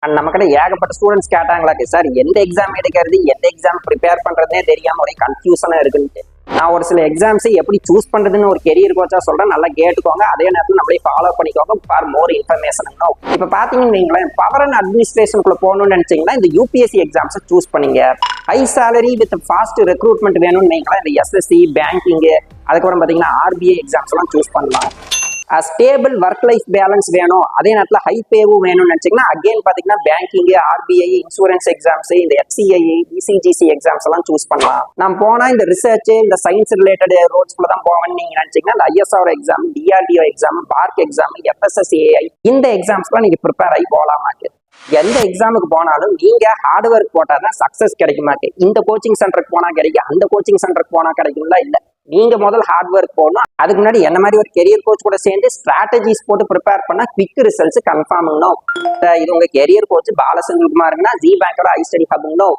And நம்ம கிட்ட ஏகப்பட்ட ஸ்டூடெண்ட்ஸ் கேட்டாங்களாக்கு சார் எந்த எக்ஸாம் எடுக்கிறது எந்த எக்ஸாம் ப்ரிப்பேர் பண்றதுனே தெரியாம ஒரே கன்ஃபியூஷனா இருக்குன்ட்டு. நான் ஒரு சில எக்ஸாம்ஸை எப்படி சூஸ் பண்றதுன்னு ஒரு கெரியர் கோச்சா சொல்றேன், நல்லா கேட்டுக்கோங்க. அதே நேரத்தில் நம்மளே ஃபாலோ பண்ணிக்கோங்க ஃபார் மோர் இன்ஃபர்மேஷன். இப்போ பாத்தீங்கன்னு வைங்களேன், பவர் அண்ட் அட்மினிஸ்ட்ரேஷனுக்குள்ள போகணும்னு நினைச்சீங்கன்னா இந்த யூபிஎஸ்சி எக்ஸாம்ஸை சூஸ் பண்ணீங்க. High salary with fast recruitment வேணும்னு வைங்களேன், இந்த எஸ்எஸ்சி பேங்கிங் அதுக்கப்புறம் பாத்தீங்கன்னா ஆர்பிஐ எக்ஸாம்ஸ் எல்லாம் சூஸ் பண்ணலாம். ஸ்டேபிள் ஒர்க் லைஃப் பேலன்ஸ் வேணும், அதே நேரத்தில் ஹை பேவும் வேணும்னு நினைச்சீங்கன்னா அகைன் பாத்தீங்கன்னா பேங்கிங் ஆர்பிஐ இன்சூரன்ஸ் எக்ஸாம்ஸ் இந்த எஃப்சிஐ இசிஜிசி எக்ஸாம்ஸ் எல்லாம் சூஸ் பண்ணலாம். நம்ம போனா இந்த ரிசர்ச் இந்த சயின்ஸ் ரிலேட்டட் ரோல்ஸ்க்குள்ள தான் போவேன்னு நீங்க நினைச்சீங்கன்னா இந்த ISR exam DRDO exam park exam FSSAI இந்த எக்ஸாம்ஸ்லாம் நீங்க ப்ரிப்பேர் ஆகி போகலாமாக்கு. எந்த எக்ஸாமுக்கு போனாலும் நீங்க ஹார்ட் ஒர்க் போட்டாதான் சக்சஸ் கிடைக்க மாட்டேன். இந்த கோச்சிங் சென்டருக்கு போனா கிடைக்கும், அந்த கோச்சிங் சென்டருக்கு போனா கிடைக்கும்ல இல்ல. நீங்க முதல் ஹார்ட் ஒர்க் போடணும். அதுக்கு முன்னாடி என்ன மாதிரி ஒரு கெரியர் கோச் கூட சேர்ந்து ஸ்ட்ராட்டஜிஸ் போட்டு ப்ரிப்பேர் பண்ணா குவிக் ரிசல்ட்ஸ் கன்ஃபார்ம். இது உங்க கெரியர் கோச் பாலசந்திரகுமாருங்கன்னா ஜி பேங்கோட ஐ ஸ்டடி ஹப்னோ.